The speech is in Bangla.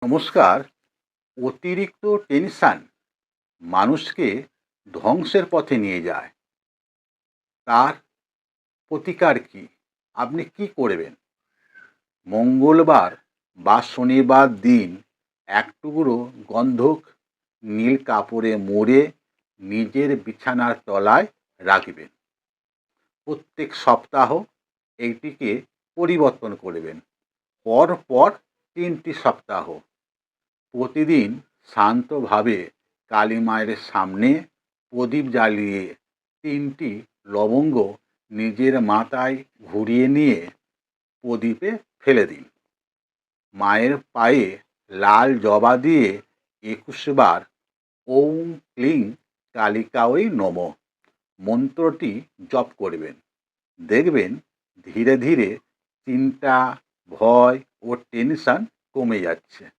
নমস্কার। অতিরিক্ত টেনশন মানুষকে ধ্বংসের পথে নিয়ে যায়। তার প্রতিকার কি? আপনি কি করবেন? মঙ্গলবার বা শনিবার দিন এক টুকরো গন্ধক নীল কাপড়ে মুড়ে নিজের বিছানার তলায় রাখবেন। প্রত্যেক সপ্তাহ এইটিকে পরিবর্তন করবেন। পরপর ৩টি সপ্তাহ প্রতিদিন শান্তভাবে কালী মায়ের সামনে প্রদীপ জ্বালিয়ে ৩টি লবঙ্গ নিজের মাথায় ঘুরিয়ে নিয়ে প্রদীপে ফেলে দিন। মায়ের পায়ে লাল জবা দিয়ে ২১ বার ওম ক্লিং কালিকাঐ নমঃ মন্ত্রটি জপ করবেন। দেখবেন ধীরে ধীরে চিন্তা, ভয় ও টেনশন কমে যাচ্ছে।